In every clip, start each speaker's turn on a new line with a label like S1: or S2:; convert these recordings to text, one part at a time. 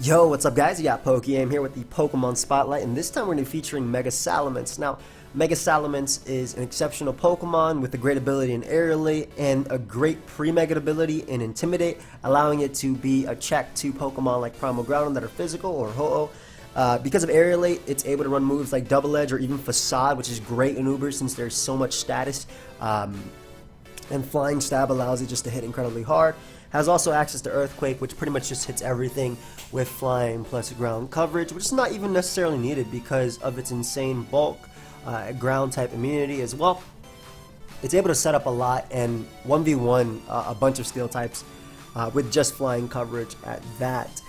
S1: Yo, what's up guys? You got PokeaimMD here with the Pokemon Spotlight, and this time we're going to be featuring Mega Salamence. Now, Mega Salamence is an exceptional Pokemon with a great ability in Aerialate and a great pre-Mega ability in Intimidate, allowing it to be a check to Pokemon like Primal Groudon that are physical or Ho-Oh. Because of Aerialate, it's able to run moves like Double Edge or even Facade, which is great in Uber since there's so much status. And Flying Stab allows it just to hit incredibly hard. Has also access to Earthquake, which pretty much just hits everything with flying plus ground coverage, which is not even necessarily needed because of its insane bulk, ground type immunity as well. It's able to set up a lot and 1v1 a bunch of steel types with just flying coverage at that.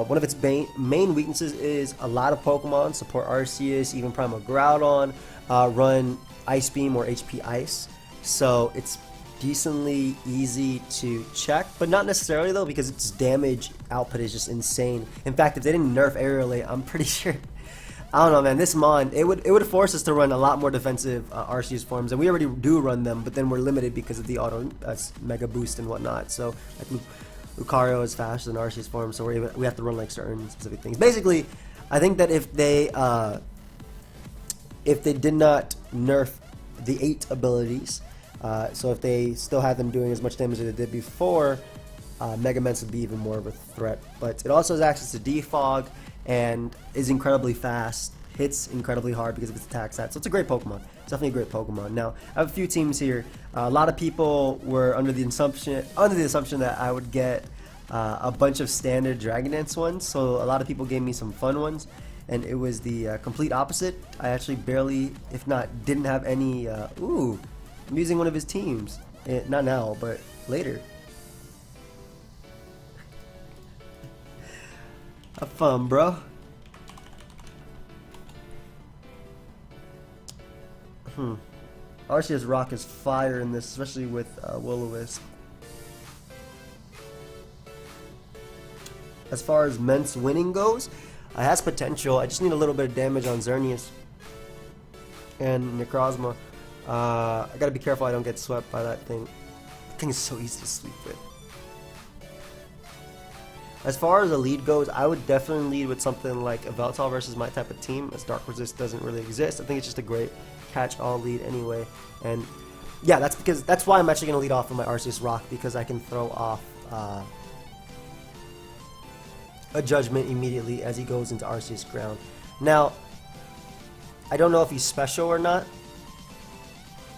S1: One of its main weaknesses is a lot of Pokemon support Arceus, even Primal Groudon, run Ice Beam or HP Ice. So it's decently easy to check, but not necessarily though, because its damage output is just insane. In fact, if they didn't nerf Aerialate, I'm pretty sure, I don't know man, this Mon, it would force us to run a lot more defensive Arceus forms, and we already do run them, but then we're limited because of the auto Mega Boost and whatnot. So like Lucario is faster than Arceus form, so we have to run like certain specific things. Basically, I think that if they did not nerf the 8 abilities, so if they still had them doing as much damage as they did before, Mega Mence would be even more of a threat. But it also has access to defog and is incredibly fast, hits incredibly hard because of its attack stat. So it's a great Pokemon. It's definitely a great Pokemon. Now, I have a few teams here. A lot of people were under the assumption that I would get a bunch of standard Dragon Dance ones. So a lot of people gave me some fun ones, and it was the complete opposite. I actually barely, if not, didn't have any. Ooh. I'm using one of his teams. Not now, but later. Have fun, bro. Arceus Rock is fire in this, especially with Will-O-Wisp. As far as Mence winning goes, it has potential. I just need a little bit of damage on Xerneas and Necrozma. I gotta be careful I don't get swept by that thing. That thing is so easy to sleep with. As far as a lead goes, I would definitely lead with something like a Veltal versus my type of team, as Dark Resist doesn't really exist. I think it's just a great catch-all lead anyway. And yeah, that's why I'm actually gonna lead off with my Arceus Rock, because I can throw off a Judgment immediately as he goes into Arceus Ground. Now, I don't know if he's special or not.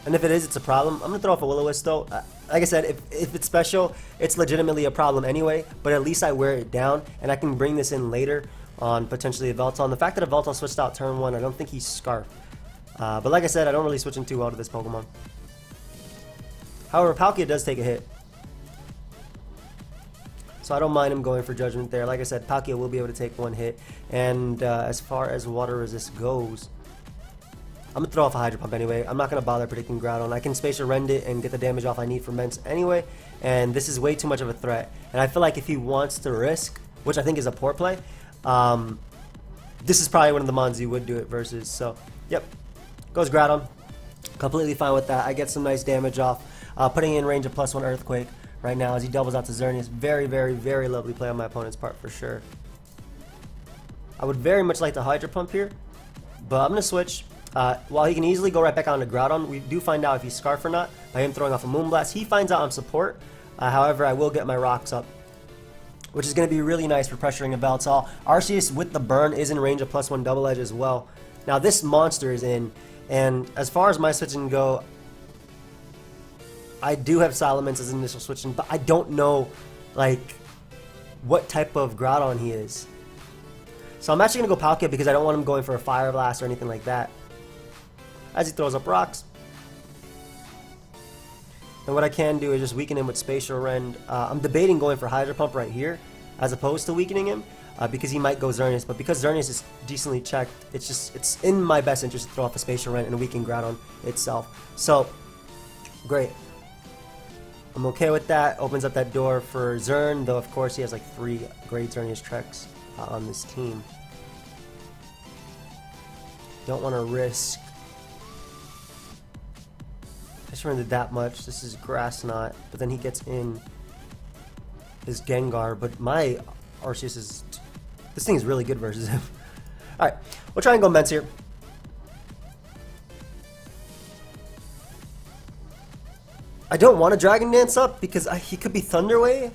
S1: And if it is, it's a problem. I'm going to throw off a Will-O-Wisp though. Like I said, if it's special, it's legitimately a problem anyway, but at least I wear it down, and I can bring this in later on potentially a Veltal. And the fact that a Veltal switched out turn 1, I don't think he's Scarf. But like I said, I don't really switch in too well to this Pokemon. However, Palkia does take a hit, so I don't mind him going for Judgment there. Like I said, Palkia will be able to take 1 hit. And as far as Water Resist goes, I'm going to throw off a Hydro Pump anyway. I'm not going to bother predicting Groudon. I can Spacer Rend it and get the damage off I need for Mence anyway. And this is way too much of a threat. And I feel like if he wants to risk, which I think is a poor play, this is probably one of the Mons you would do it versus. So, yep. Goes Groudon. Completely fine with that. I get some nice damage off. Putting in range of +1 Earthquake right now as he doubles out to Xerneas. Very, very, very lovely play on my opponent's part for sure. I would very much like to Hydro Pump here, but I'm going to switch. While he can easily go right back onto Groudon, we do find out if he's Scarf or not by him throwing off a Moonblast. He finds out I'm support. However, I will get my rocks up, which is going to be really nice for pressuring a Veltal. Arceus with the burn is in range of +1 Double Edge as well. Now this monster is in, and as far as my switching go, I do have Salamence as initial switching, but I don't know like what type of Groudon he is. So I'm actually going to go Palkia because I don't want him going for a Fire Blast or anything like that, as he throws up rocks. And what I can do is just weaken him with Spatial Rend. I'm debating going for Hydro Pump right here as opposed to weakening him because he might go Xerneas, but because Xerneas is decently checked, it's in my best interest to throw off a Spatial Rend and weaken Groudon itself. So great, I'm okay with that. Opens up that door for Zern, though of course he has like 3 great Xerneas treks on this team. Don't want to risk I surrendered that much. This is Grass Knot, but then he gets in his Gengar. But my Arceus is... This thing is really good versus him. Alright, we'll try and go Mence here. I don't want to Dragon Dance up because he could be Thunder Wave.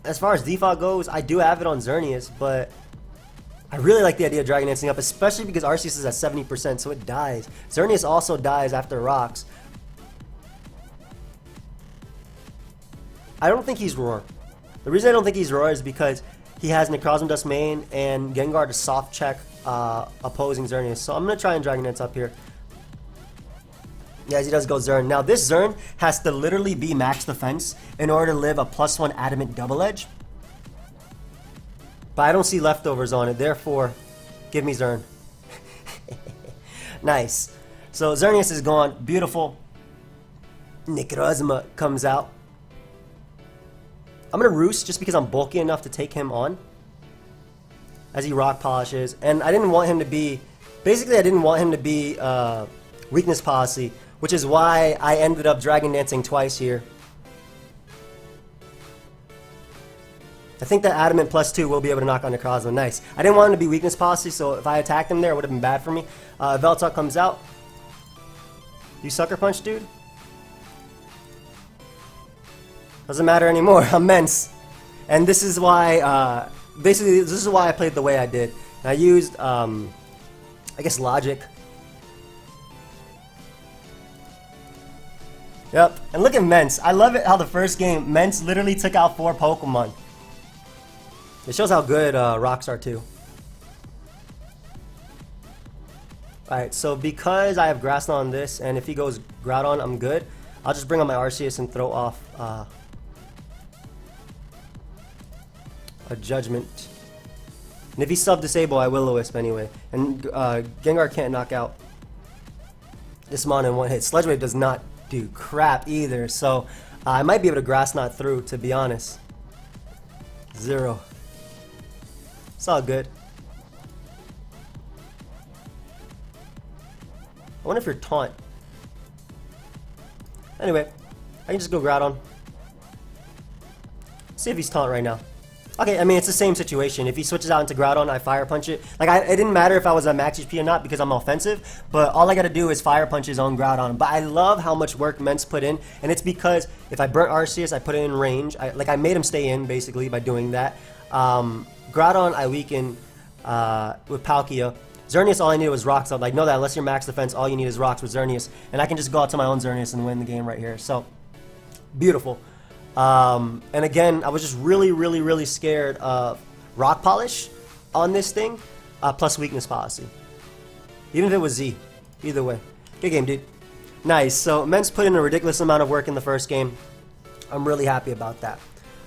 S1: As far as defog goes, I do have it on Xerneas, but I really like the idea of Dragon Dancing up, especially because Arceus is at 70%, so it dies. Xerneas also dies after rocks. I don't think he's Roar. The reason I don't think he's Roar is because he has Necrozma Dust main and Gengar to soft check opposing Xerneas. So I'm going to try and Dragon Dance up here. Yes, he does go Zern. Now this Zern has to literally be max defense in order to live a +1 adamant double edge. But I don't see leftovers on it, therefore, give me Zern. Nice. So Xerneas is gone. Beautiful. Necrozma comes out. I'm going to Roost just because I'm bulky enough to take him on as he rock polishes. And I didn't want him to be... Basically, I didn't want him to be weakness policy, which is why I ended up Dragon Dancing twice here. I think that Adamant +2 will be able to knock on Necrozma. Nice. I didn't want him to be weakness policy, so if I attacked him there, it would have been bad for me. Veltalk comes out. You Sucker Punch, dude? Doesn't matter anymore. I'm Mence. And this is why, basically, this is why I played the way I did. I used, I guess, Logic. Yep, and look at Mence. I love it how the first game, Mence literally took out 4 Pokemon. It shows how good rocks are too. Alright, so because I have Grass on this, and if he goes Groudon, I'm good. I'll just bring on my Arceus and throw off a Judgment. And if he's sub-disable, I Will-O-Wisp anyway. And Gengar can't knock out this mon in one hit. Sludge Wave does not do crap either, so I might be able to Grass Knot through, to be honest. 0. It's all good. I wonder if you're Taunt. Anyway, I can just go Groudon. See if he's Taunt right now. Okay, I mean, it's the same situation. If he switches out into Groudon, I Fire Punch it. Like, it didn't matter if I was a max HP or not because I'm offensive, but all I gotta do is Fire Punch his own Groudon. But I love how much work Mence put in, and it's because if I burnt Arceus, I put it in range. I made him stay in, basically, by doing that. Groudon, I weaken with Palkia. Xerneas, all I needed was Rocks. Like, know that unless you're max defense, all you need is Rocks with Xerneas, and I can just go out to my own Xerneas and win the game right here. So, beautiful. And again, I was just really scared of Rock Polish on this thing, plus Weakness Policy. Even if it was Z. Either way. Good game, dude. Nice. So, Mence put in a ridiculous amount of work in the first game. I'm really happy about that.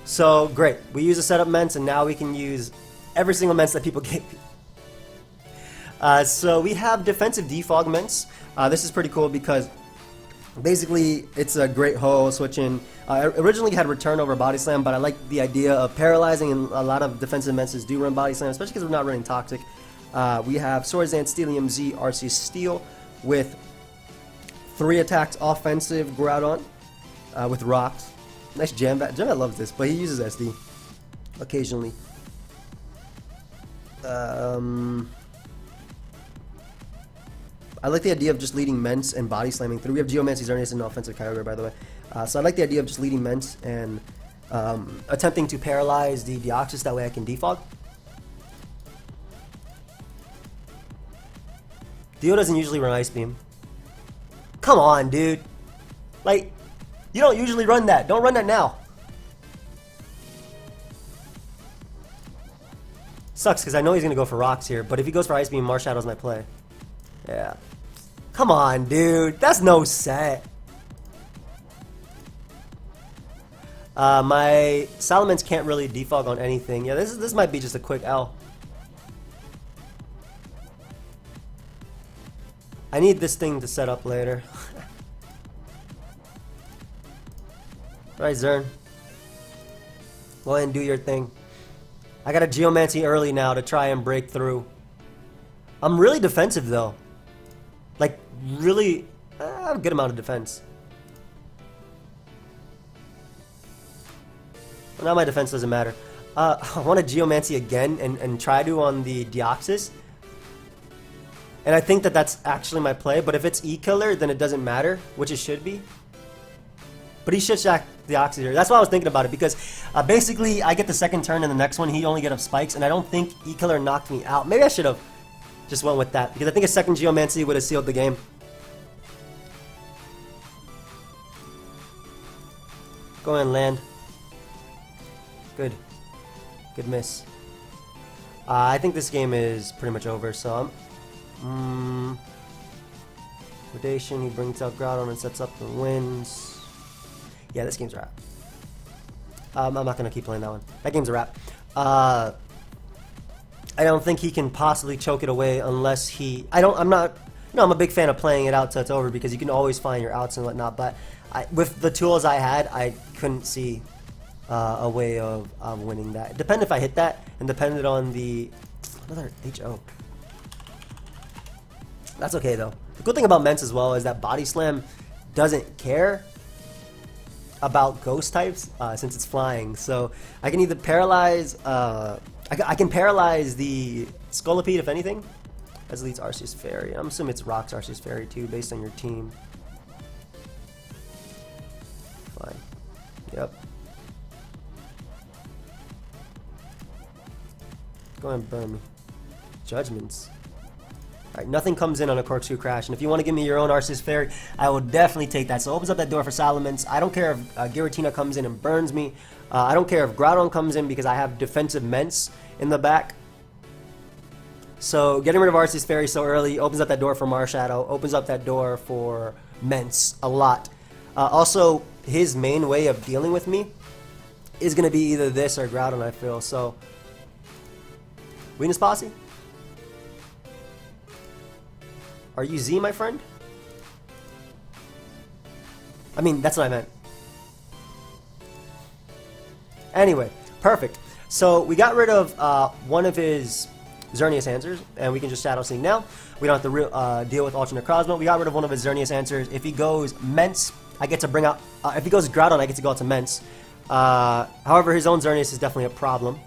S1: So, great. We use a setup Mence, and now we can use every single Mence that people gave me. So, we have Defensive Defog Mence. This is pretty cool because basically, it's a great hoe switching. I originally had Return over Body Slam, but I like the idea of paralyzing, and a lot of defensive Mences do run Body Slam, especially because we're not running Toxic. We have Swordsdance, Steelium Z, Arceus Steel with 3 attacks offensive Groudon with Rocks. Nice Jambat. Jambat loves this, but he uses SD occasionally. I like the idea of just leading Mence and body slamming through. We have Geomancy, Xerneas, and offensive Kyogre, by the way. So I like the idea of just leading Mence and attempting to paralyze the Deoxys. That way I can defog. Dio doesn't usually run Ice Beam. Come on, dude. Like, you don't usually run that. Don't run that now. Sucks because I know he's going to go for Rocks here, but if he goes for Ice Beam, Marshallow's my play. Yeah. Come on, dude. That's no set. My Salamence can't really defog on anything. Yeah, this might be just a quick L. I need this thing to set up later. Right, Zern. Go ahead and do your thing. I got a Geomancy early now to try and break through. I'm really defensive though. Like, really, I have a good amount of defense. Well, now my defense doesn't matter. I want to Geomancy again and try to on the Deoxys. And I think that that's actually my play, but if it's E-Killer, then it doesn't matter, which it should be. But he should shack Deoxys here. That's why I was thinking about it, because basically I get the second turn and the next one he only get up spikes, and I don't think E-Killer knocked me out. Maybe I should have just went with that, because I think a second Geomancy would have sealed the game. Go ahead and land. Good. Good miss. I think this game is pretty much over, so I'm... Predation, he brings out Groudon and sets up and wins. Yeah, this game's a wrap. I'm not going to keep playing that one. That game's a wrap. I don't think he can possibly choke it away unless he... I'm not... You know, I'm a big fan of playing it out till it's over because you can always find your outs and whatnot, but with the tools I had, I couldn't see a way of winning that. It depended if I hit that, and depended on the... Another HO. That's okay, though. The cool thing about Mence as well is that Body Slam doesn't care about ghost types since it's flying. So I can either paralyze... I can paralyze the Scolipede, if anything. As leads Arceus Fairy. I'm assuming it's Rock's Arceus Fairy, too, based on your team. Fine. Yep. Go ahead and burn me. Judgments. Alright, nothing comes in on a Cork 2 Crash, and if you want to give me your own Arceus Fairy, I will definitely take that. So it opens up that door for Salamence. I don't care if Giratina comes in and burns me. I don't care if Groudon comes in because I have defensive Mence in the back. So getting rid of Arceus Fairy so early opens up that door for Marshadow, opens up that door for Mence a lot. Also, his main way of dealing with me is going to be either this or Groudon, I feel. So, Venus Posse? Are you Z, my friend? I mean, that's what I meant. Anyway, perfect. So we got rid of one of his Xerneas answers, and we can just Shadow Sneak now. We don't have to deal with alternate Necrozma. We got rid of one of his Xerneas answers. If he goes Mence, I get to bring out... if he goes Groudon, I get to go out to Mence. However, his own Xerneas is definitely a problem.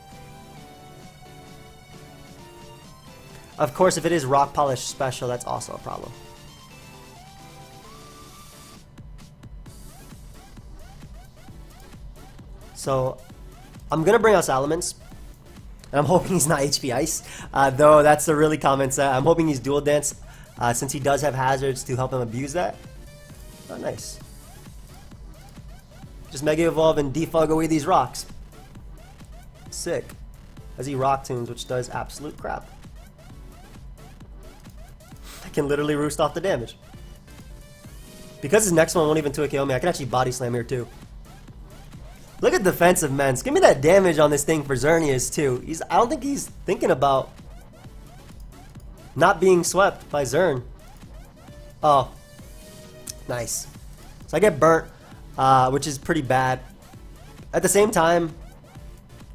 S1: Of course, if it is Rock Polish Special, that's also a problem. So, I'm going to bring out Salamence. And I'm hoping he's not HP Ice. Though that's a really common set. I'm hoping he's Dual Dance. Since he does have hazards to help him abuse that. Oh, nice. Just Mega Evolve and defog away these rocks. Sick. As he Rock Tunes, which does absolute crap. I can literally roost off the damage. Because his next one won't even 2-KO me, I can actually Body Slam here too. Look at defensive Mence. Give me that damage on this thing for Xerneas too. I don't think he's thinking about not being swept by Zern. Oh. Nice. So I get burnt, which is pretty bad. At the same time,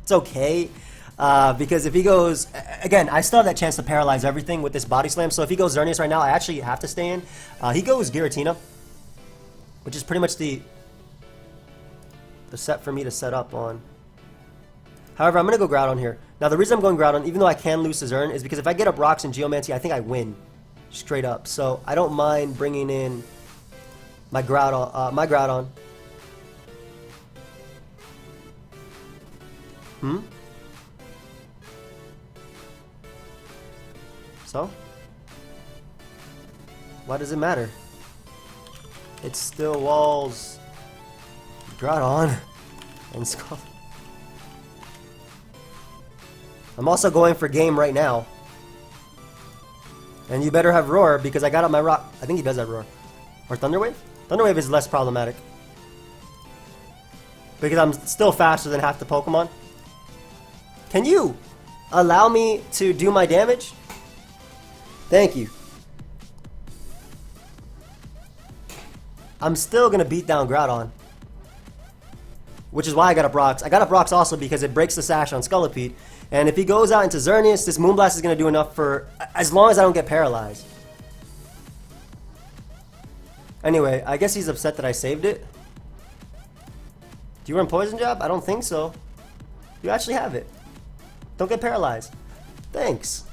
S1: it's okay. Because if he goes... Again, I still have that chance to paralyze everything with this Body Slam. So if he goes Xerneas right now, I actually have to stay in. He goes Giratina, which is pretty much the set for me to set up on. However, I'm going to go Groudon here. Now, the reason I'm going Groudon, even though I can lose to Zern, is because if I get up Rocks and Geomancy, I think I win. Straight up. So I don't mind bringing in my Groudon. So? Why does it matter? It's still walls. Groudon and Skull. I'm also going for game right now. And you better have Roar because I got up my Rock. I think he does have Roar. Or Thunder Wave? Thunder Wave is less problematic. Because I'm still faster than half the Pokemon. Can you allow me to do my damage? Thank you. I'm still going to beat down Groudon. Which is why I got up Rocks. I got up Rocks also because it breaks the Sash on Scolipede. And if he goes out into Xerneas, this Moonblast is going to do enough for... As long as I don't get paralyzed. Anyway, I guess he's upset that I saved it. Do you run Poison Jab? I don't think so. You actually have it. Don't get paralyzed. Thanks.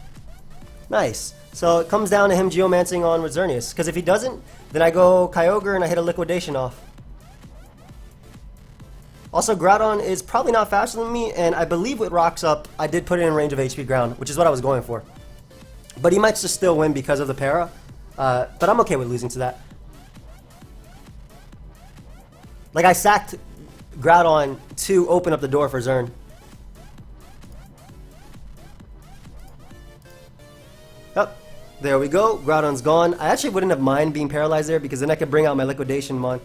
S1: Nice. So it comes down to him Geomancing on with Xerneas. Because if he doesn't, then I go Kyogre and I hit a Liquidation off. Also, Groudon is probably not faster than me, and I believe with Rocks up, I did put it in range of HP Ground, which is what I was going for. But he might just still win because of the para. But I'm okay with losing to that. Like, I sacked Groudon to open up the door for Zern. Yep. There we go. Groudon's gone. I actually wouldn't have mind being paralyzed there because then I could bring out my Liquidation Mon.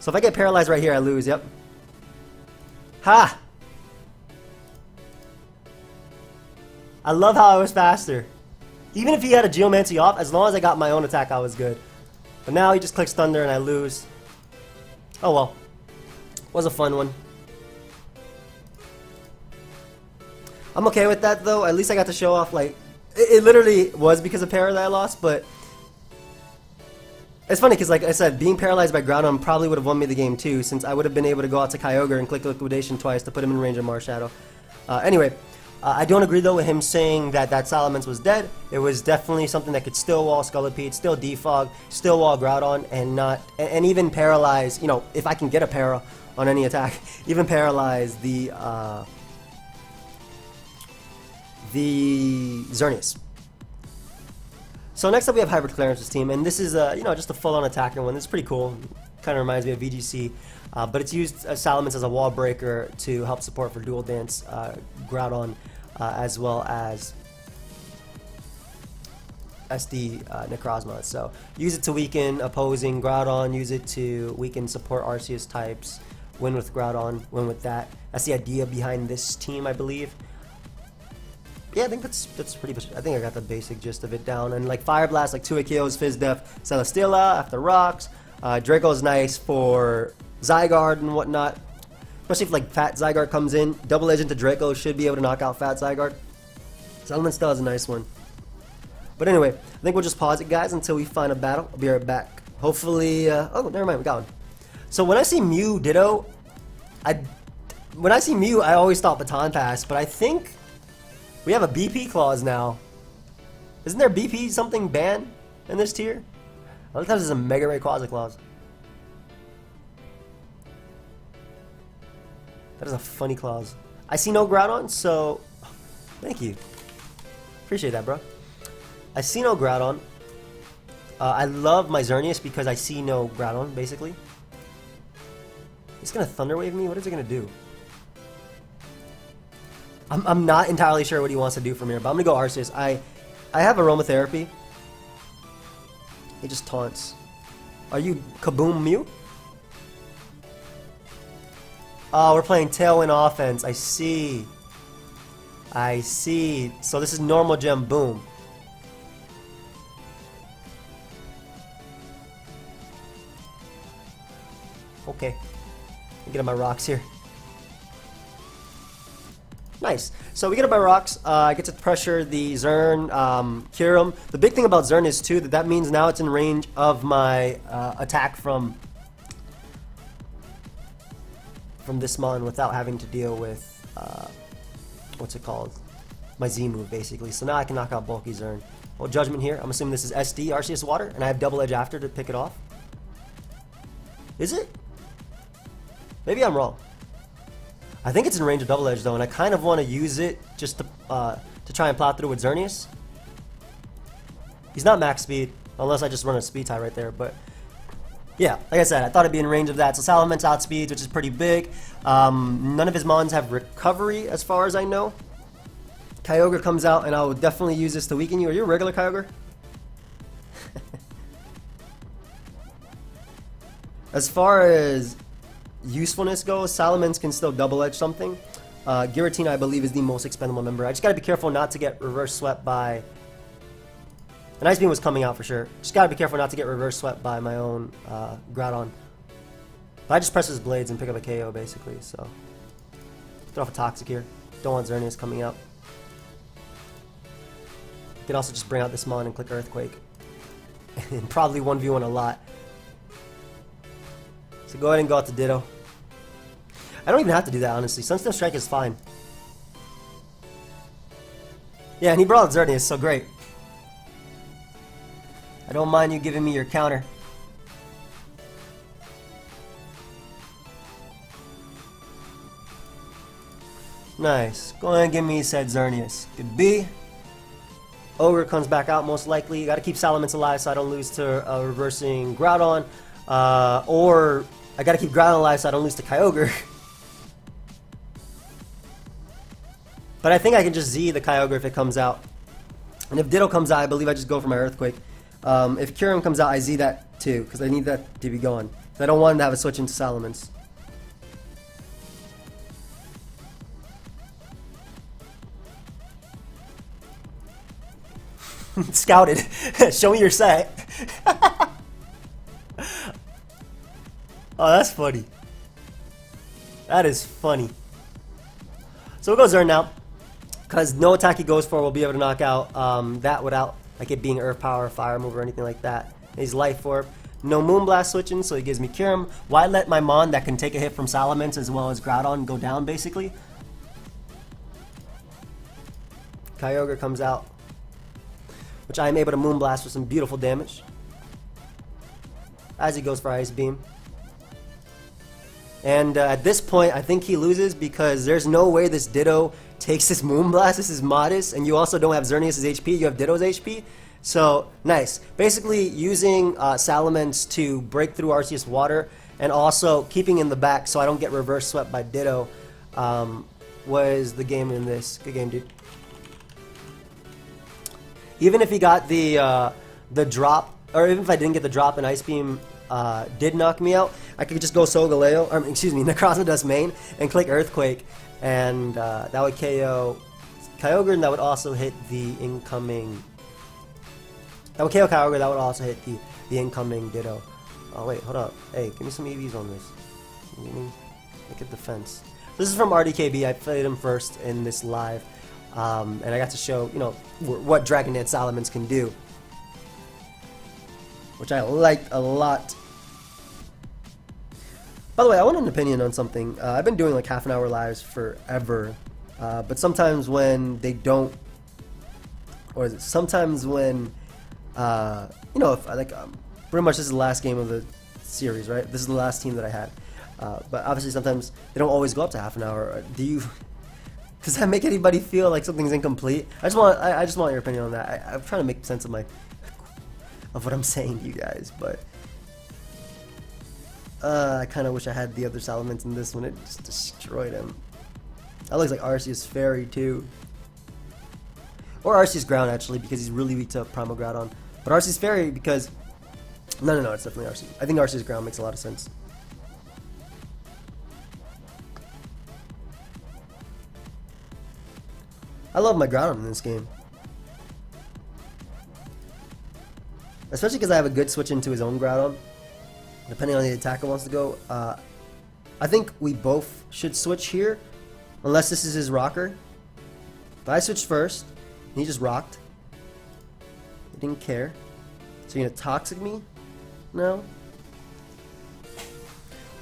S1: So if I get paralyzed right here, I lose. Yep. Ha! I love how I was faster. Even if he had a Geomancy off, as long as I got my own attack, I was good. But now he just clicks Thunder and I lose. Oh well. Was a fun one. I'm okay with that though. At least I got to show off, like, it literally was because of para that I lost, but it's funny because, like I said, being paralyzed by Groudon probably would have won me the game too, since I would have been able to go out to Kyogre and click Liquidation twice to put him in range of Marshadow. Anyway, I don't agree though with him saying that Salamence was dead. It was definitely something that could still wall Scolipede, still defog, still wall Groudon, and even paralyze, you know, if I can get a para on any attack, even paralyze the Xerneas. So next up we have Hybrid Clarence's team, and this is you know, just a full-on attacker one. This is pretty cool. Kind of reminds me of VGC, but it's used Salamence as a wall breaker to help support for Dual Dance Groudon, as well as SD Necrozma. So use it to weaken opposing Groudon, use it to weaken support Arceus types, win with Groudon, win with that. That's the idea behind this team, I believe. Yeah, I think that's pretty much. I think I got the basic gist of it down. And like Fire Blast, like 2 KOs, Fizz Def, Celesteela after Rocks. Draco's nice for Zygarde and whatnot. Especially if like Fat Zygarde comes in. Double Edge into Draco should be able to knock out Fat Zygarde. Salamence still has a nice one. But anyway, I think we'll just pause it, guys, until we find a battle. I'll be right back. Hopefully, oh, never mind, we got one. So when I see Mew Ditto, when I see Mew, I always thought Baton Pass, but I think we have a BP clause now. Isn't there BP something banned in this tier? A lot of times there's a Mega Rayquaza clause. That is a funny clause. I see no Groudon, so thank you. Appreciate that, bro. I see no Groudon. I love my Xerneas because I see no Groudon, basically. It's gonna Thunder Wave me? What is it gonna do? I'm not entirely sure what he wants to do from here, but I'm gonna go Arceus. I have Aromatherapy. He just taunts. Are you Kaboom Mew? Oh, we're playing Tailwind offense. I see. I see. So this is normal gem. Boom. Okay. Let me get on my rocks here. Nice. So we get up by Rocks. I get to pressure the Zern, cure him. The big thing about Zern is too that means now it's in range of my attack from this mon without having to deal with what's it called? My Z move basically. So now I can knock out bulky Zern. Well, Judgment here. I'm assuming this is SD Arceus Water, and I have Double Edge after to pick it off. Is it? Maybe I'm wrong. I think it's in range of Double Edge though, and I kind of want to use it just to try and plow through with Xerneas. He's not max speed, unless I just run a speed tie right there, but yeah, like I said, I thought it'd be in range of that. So Salamence outspeeds, which is pretty big. None of his mons have recovery as far as I know. Kyogre comes out, and I will definitely use this to weaken you. Are you a regular Kyogre? As far as usefulness goes, Salamence can still double edge something. Giratina, I believe, is the most expendable member. I just gotta be careful not to get reverse swept by. An Ice Beam was coming out for sure. Just gotta be careful not to get reverse swept by my own Groudon. But I just press his blades and pick up a KO basically. So throw off a Toxic here. Don't want Xerneas coming out. You can also just bring out this mon and click Earthquake, and probably 1v1 a lot. So go ahead and go out to Ditto. I don't even have to do that, honestly. Sunstone Strike is fine. Yeah, and he brought Xerneas, so great. I don't mind you giving me your counter. Nice. Go ahead and give me said Xerneas. Good B. Ogre comes back out most likely. You gotta keep Salamence alive so I don't lose to reversing Groudon. Or I gotta keep Groudon alive so I don't lose to Kyogre. But I think I can just Z the Kyogre if it comes out. And if Ditto comes out, I believe I just go for my Earthquake. If Kyurem comes out, I Z that too, because I need that to be gone. I don't want him to have a switch into Salamence. Scouted. Show me your set. Oh, that's funny. That is funny. So we'll go Zern now. Because no attack he goes for will be able to knock out that without like it being Earth Power, Fire Move, or anything like that. And he's Life Orb. No Moonblast switching, so he gives me Kyurem. Why let my Mon that can take a hit from Salamence as well as Groudon go down, basically? Kyogre comes out, which I am able to Moonblast for some beautiful damage. As he goes for Ice Beam. And at this point, I think he loses because there's no way this Ditto takes this Moonblast. This is modest, and you also don't have Xerneas' HP, you have Ditto's HP. So, nice. Basically, using Salamence to break through Arceus Water, and also keeping in the back so I don't get reverse swept by Ditto, was the game in this. Good game, dude. Even if he got the drop, or even if I didn't get the drop and Ice Beam did knock me out, I could just go Solgaleo, or excuse me, Necrozma main, and click Earthquake, and that would KO Kyogre, and that would also hit the incoming... That would KO Kyogre, that would also hit the incoming Ditto. Oh wait, hold up. Hey, give me some EVs on this. Look at defense. This is from RDKB, I played him first in this live. And I got to show, you know, what Dragon Dance Salamence can do, which I liked a lot. By the way, I want an opinion on something. I've been doing like half an hour lives forever, but sometimes when they don't, or is it sometimes when, you know, if like pretty much this is the last game of the series, right? This is the last team that I had, but obviously sometimes they don't always go up to half an hour. Do you? Does that make anybody feel like something's incomplete? I just want your opinion on that. I'm trying to make sense of what I'm saying to you guys, but I kind of wish I had the other Salamence in this one. It just destroyed him. That looks like Arceus Fairy too, or Arceus Ground actually, because he's really weak to Primal Groudon. But Arceus Fairy because no, it's definitely Arceus. I think Arceus Ground makes a lot of sense. I love my Groudon in this game. Especially because I have a good switch into his own Groudon. Depending on the attacker wants to go. I think we both should switch here. Unless this is his rocker. But I switched first. And he just rocked. He didn't care. So you're gonna Toxic me? No?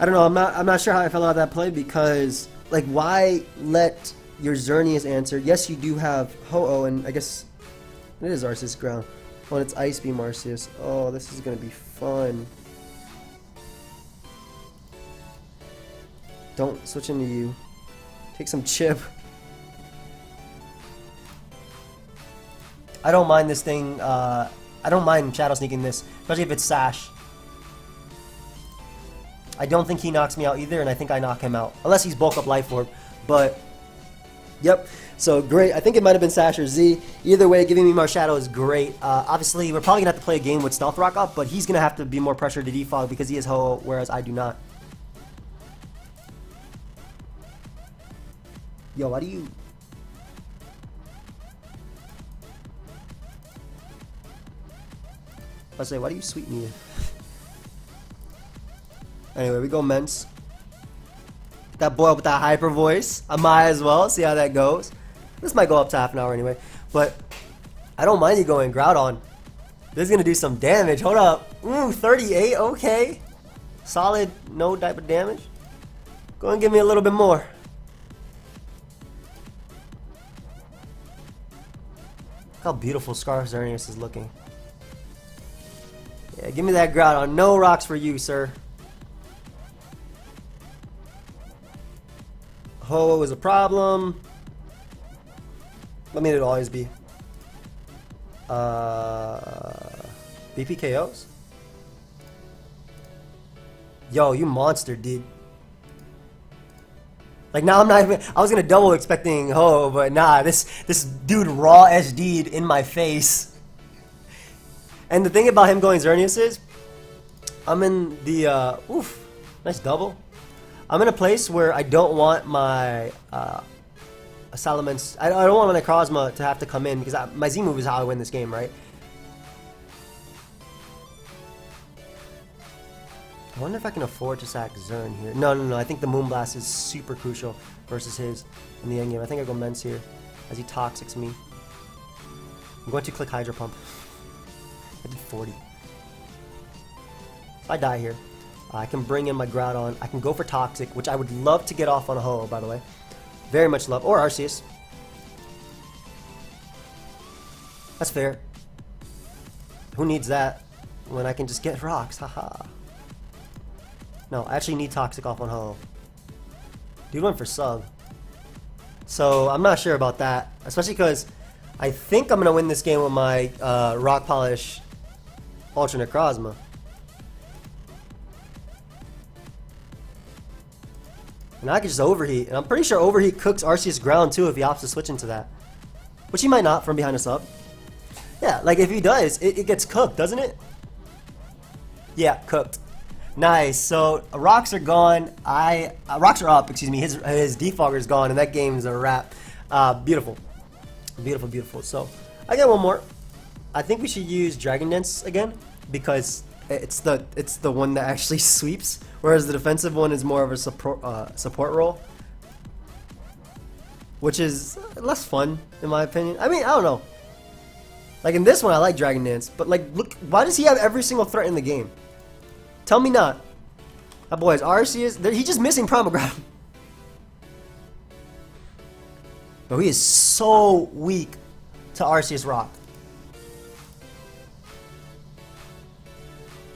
S1: I don't know, I'm not sure how I felt about that play because like why let your Xerneas answer? Yes, you do have Ho-Oh, and I guess it is Arceus Ground. Oh, and it's Ice Beam Arceus. Oh, this is gonna be fun. Don't switch into you. Take some chip. I don't mind this thing. I don't mind Shadow Sneaking this, especially if it's Sash. I don't think he knocks me out either, and I think I knock him out. Unless he's Bulk Up Life Orb. But, yep. So, great. I think it might have been Sash or Z. Either way, giving me Marshadow is great. Obviously, we're probably going to have to play a game with Stealth Rock up, but he's going to have to be more pressured to defog because he has Ho-Oh, whereas I do not. Yo, why do you... I say, why do you sweep me? Anyway, we go Mence. That boy with that hyper voice. I might as well see how that goes. This might go up to half an hour anyway. But I don't mind you going Groudon. This is going to do some damage. Hold up. Ooh, 38. Okay. Solid. No type of damage. Go and give me a little bit more. Look how beautiful Scarf Xerneas is looking. Yeah, give me that Groudon. No rocks for you, sir. Ho is a problem. I mean, it'll always be. BPKOs? Yo, you monster, dude. Like, now I'm not even. I was gonna double expecting Ho, but nah, this dude raw SD'd in my face. And the thing about him going Xerneas is, I'm in the oof, nice double. I'm in a place where I don't want my Salamence. I don't want my Necrozma to have to come in because my Z move is how I win this game, right? I wonder if I can afford to sack Zern here. No. I think the Moonblast is super crucial versus his in the endgame. I think I go Mence here as he Toxics me. I'm going to click Hydro Pump. I did 40. If I die here, I can bring in my Groudon. I can go for Toxic, which I would love to get off on a Ho, by the way. Very much love. Or Arceus. That's fair. Who needs that when I can just get rocks? Haha. No, I actually need Toxic off on Ho. Dude went for Sub. So I'm not sure about that. Especially because I think I'm going to win this game with my Rock Polish Ultra Necrozma. And I can just Overheat. And I'm pretty sure Overheat cooks Arceus ground too if he opts to switch into that. Which he might not from behind a Sub. Yeah, like if he does, it gets cooked, doesn't it? Yeah, cooked. Nice. So rocks are gone. Rocks are up. Excuse me. His defogger is gone, and that game's a wrap. Beautiful, beautiful, beautiful. So I got one more. I think we should use Dragon Dance again because it's the one that actually sweeps, whereas the defensive one is more of a support role, which is less fun in my opinion. I mean, I don't know. Like in this one, I like Dragon Dance, but like, look, why does he have every single threat in the game? Tell me not. That boy is Arceus. He's just missing Promoground. But he is so weak to Arceus Rock.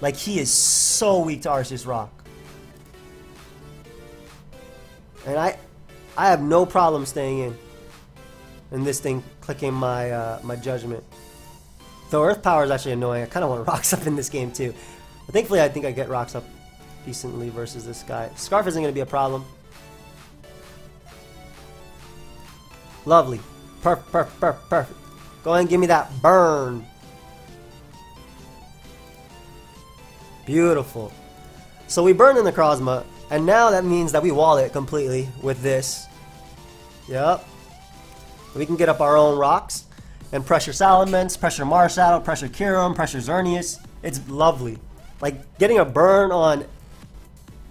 S1: Like, he is so weak to Arceus Rock. And I have no problem staying in this thing, clicking my my judgment. Though Earth Power is actually annoying. I kind of want Rocks Up in this game too. But thankfully, I think I get Rocks Up decently versus this guy. Scarf isn't going to be a problem. Lovely. Perfect. Go ahead and give me that burn. Beautiful. So we burn in the Necrozma, and now that means that we wall it completely with this. Yep. We can get up our own rocks and pressure Salamence, pressure Marshadow, pressure Kyurem, pressure Xerneas. It's lovely. Like, getting a burn on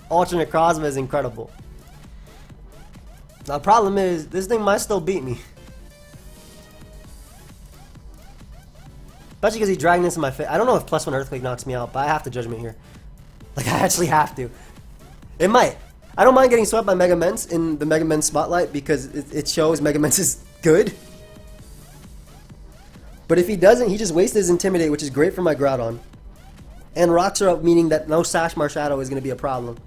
S1: Ultra Necrozma is incredible. Now, the problem is, this thing might still beat me. Especially because he dragged this in my face. I don't know if +1 Earthquake knocks me out, but I have to Judgment here. Like, I actually have to. It might. I don't mind getting swept by Mega Mence in the Mega Mence Spotlight because it shows Mega Mence is good. But if he doesn't, he just wastes his Intimidate, which is great for my Groudon. And rocks are up, meaning that no Sash Marshadow is going to be a problem.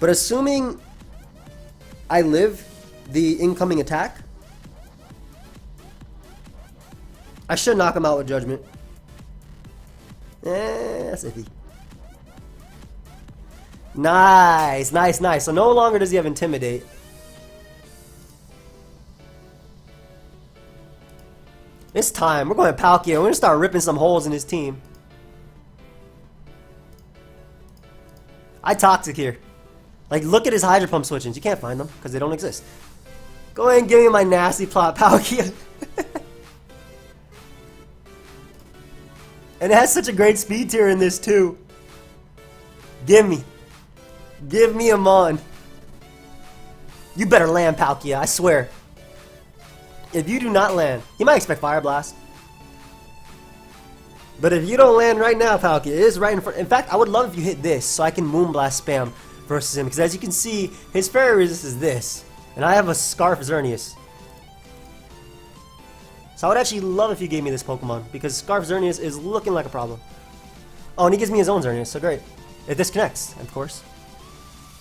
S1: But assuming I live the incoming attack, I should knock him out with Judgment. That's iffy. Nice. So no longer does he have Intimidate. It's time. We're going to Palkia. We're going to start ripping some holes in his team. I Toxic here. Like, look at his Hydro Pump switchings. You can't find them because they don't exist. Go ahead and give me my nasty plot, Palkia. And it has such a great speed tier in this, too. Give me. Give me a Mon. You better land, Palkia. I swear. If you do not land, he might expect Fire Blast. But if you don't land right now, Palkia, it is right in front. In fact, I would love if you hit this so I can Moonblast spam versus him. Because as you can see, his fairy resist is this. And I have a Scarf Xerneas. So I would actually love if you gave me this Pokemon. Because Scarf Xerneas is looking like a problem. Oh, and he gives me his own Xerneas, so great. It disconnects, of course.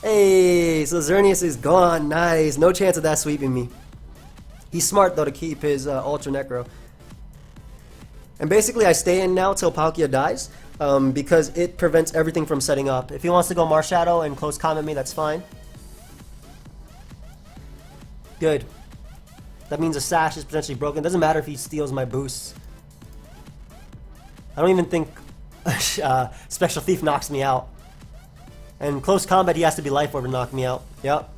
S1: Hey, so Xerneas is gone. Nice. No chance of that sweeping me. He's smart, though, to keep his Ultra Necro. And basically, I stay in now till Palkia dies, because it prevents everything from setting up. If he wants to go Marshadow and close combat me, that's fine. Good. That means a Sash is potentially broken. Doesn't matter if he steals my boosts. I don't even think Special Thief knocks me out. And close combat, he has to be Life Orb to knock me out. Yep.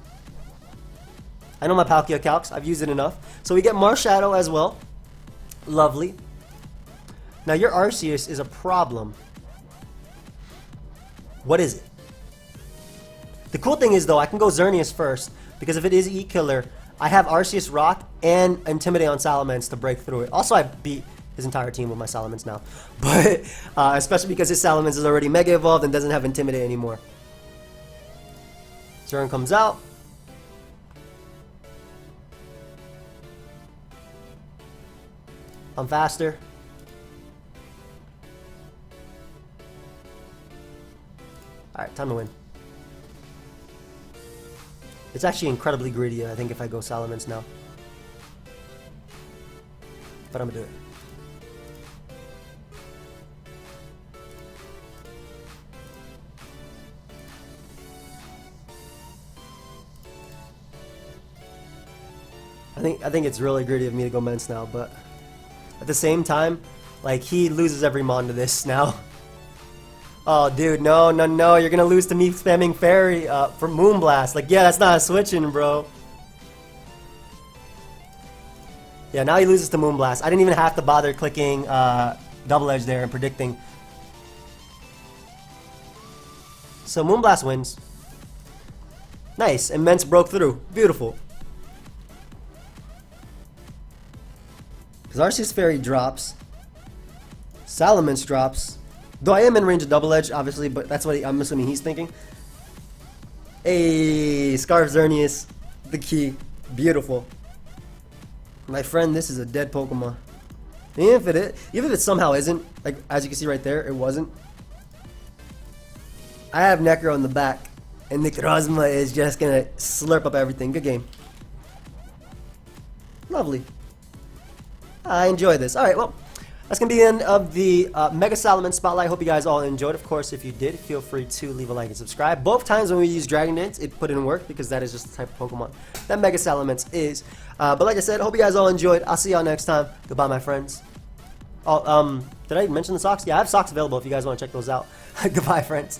S1: I know my Palkia calcs. I've used it enough. So we get Marshadow as well. Lovely. Now your Arceus is a problem. What is it? The cool thing is, though, I can go Xerneas first. Because if it is E-Killer, I have Arceus Rock and Intimidate on Salamence to break through it. Also, I beat his entire team with my Salamence now. But, especially because his Salamence is already Mega Evolved and doesn't have Intimidate anymore. Turn comes out. I'm faster. Alright, time to win. It's actually incredibly greedy, I think, if I go Salamence now. But I'm gonna do it. I think it's really greedy of me to go Mence now, but at the same time, like, he loses every Mon to this now. Oh, dude, no, you're gonna lose to me spamming Fairy for Moonblast. Like, yeah, that's not a switching, bro. Yeah, now he loses to Moonblast. I didn't even have to bother clicking Double Edge there and predicting. So Moonblast wins. Nice, and Mence broke through. Beautiful. Because Arceus Fairy drops. Salamence drops. Though I am in range of Double Edge, obviously, but that's what I'm assuming he's thinking. Hey, Scarf Xerneas, the key. Beautiful. My friend, this is a dead Pokemon. Even if it somehow isn't, like, as you can see right there, it wasn't. I have Necro in the back, and Necrozma is just gonna slurp up everything. Good game. Lovely. I enjoy this. Alright, well, that's going to be the end of the Mega Salamence Spotlight. Hope you guys all enjoyed. Of course, if you did, feel free to leave a like and subscribe. Both times when we use Dragon Dance, it put in work because that is just the type of Pokemon that Mega Salamence is. But like I said, hope you guys all enjoyed. I'll see y'all next time. Goodbye, my friends. Oh, did I mention the socks? Yeah, I have socks available if you guys want to check those out. Goodbye, friends.